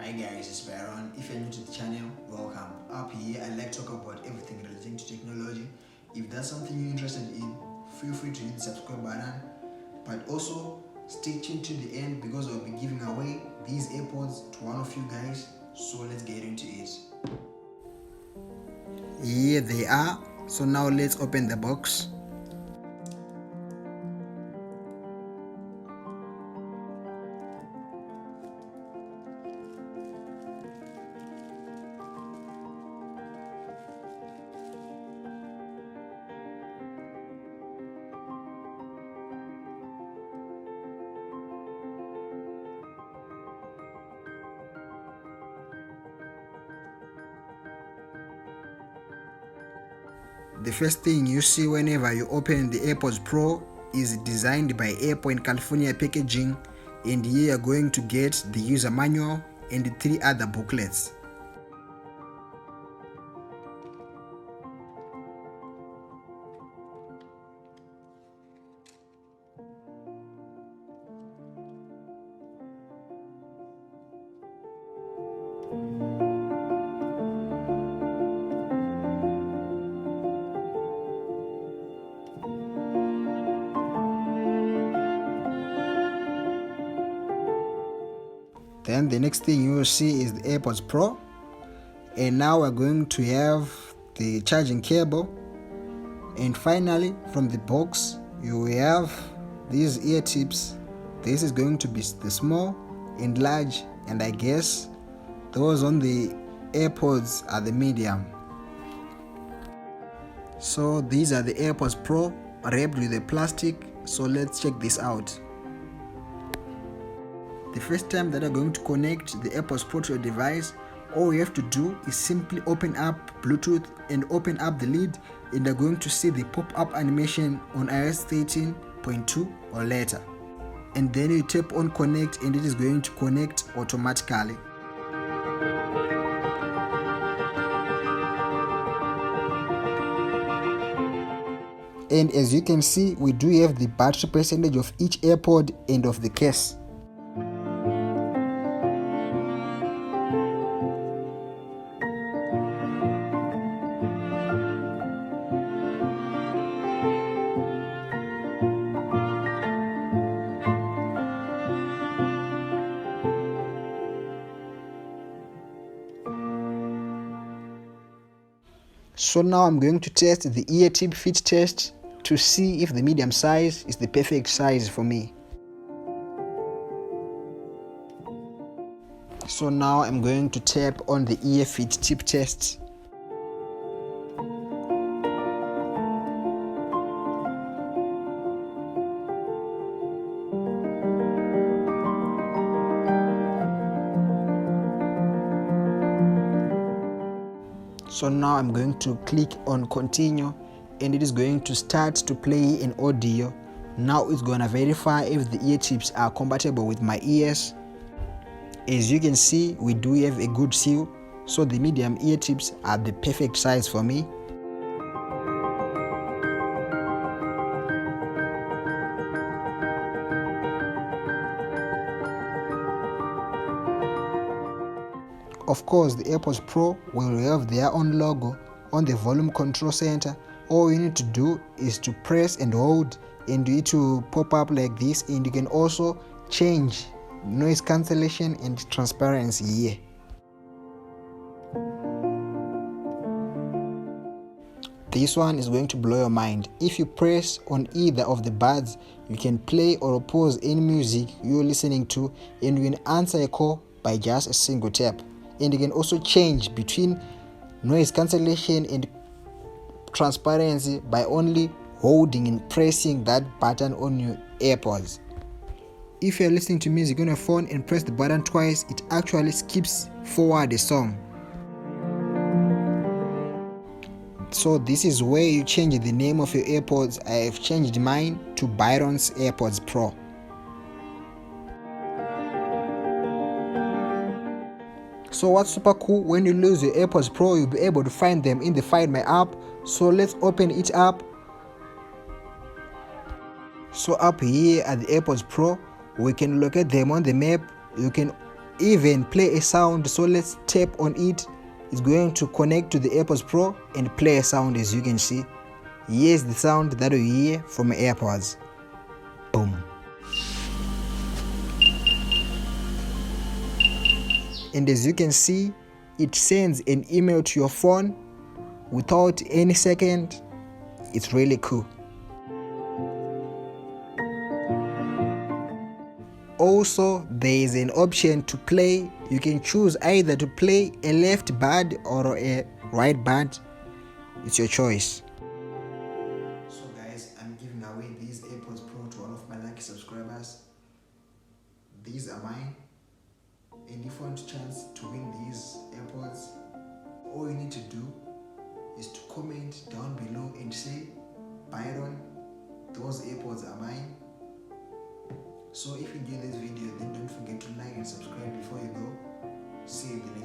Hi guys, it's Baron. If you're new to the channel, welcome. Up here, I like to talk about everything relating to technology. If that's something you're interested in, feel free to hit the subscribe button. But also, stay tuned to the end because I'll be giving away these AirPods to one of you guys. So let's get into it. Here they are. So now let's open the box. The first thing you see whenever you open the AirPods Pro is designed by Apple in California packaging, and here you're going to get the user manual and 3 other booklets. Then the next thing you will see is the AirPods Pro, and now we're going to have the charging cable, and finally from the box you will have these ear tips. This is going to be the small and large, and I guess those on the AirPods are the medium. So these are the AirPods Pro wrapped with the plastic. So let's check this out. The first time that you're going to connect the AirPods Pro to your device, all you have to do is simply open up Bluetooth and open up the lid, and you're going to see the pop-up animation on iOS 13.2 or later. And then you tap on connect and it is going to connect automatically. And as you can see, we do have the battery percentage of each AirPod and of the case. So now I'm going to test the ear tip fit test to see if the medium size is the perfect size for me. So now I'm going to tap on the ear fit tip test. So now I'm going to click on continue, and it is going to start to play an audio. Now it's going to verify if the ear tips are compatible with my ears. As you can see, we do have a good seal, so the medium ear tips are the perfect size for me. Of course, the AirPods Pro will have their own logo on the volume control center. All you need to do is to press and hold, and it will pop up like this, and you can also change noise cancellation and transparency here. This one is going to blow your mind. If you press on either of the buds, you can play or pause any music you're listening to, and you can answer a call by just a single tap. And you can also change between noise cancellation and transparency by only holding and pressing that button on your AirPods. If you're listening to music on your phone and press the button twice, it actually skips forward a song. So this is where you change the name of your AirPods. I have changed mine to Byron's AirPods Pro. So what's super cool, when you lose your AirPods Pro, you'll be able to find them in the Find My app. So let's open it up. So up here at the AirPods Pro, we can locate them on the map. You can even play a sound. So let's tap on it. It's going to connect to the AirPods Pro and play a sound. As you can see, here's the sound that you hear from AirPods. Boom. And as you can see, it sends an email to your phone without any second. It's really cool. Also, there is an option to play. You can choose either to play a left bud or a right bud. It's your choice. So guys, I'm giving away these AirPods Pro to one of my lucky subscribers. These are mine. A different chance to win these AirPods. All you need to do is to comment down below and say, Byron, those AirPods are mine. So if you enjoyed this video, then don't forget to like and subscribe before you go. See you in the next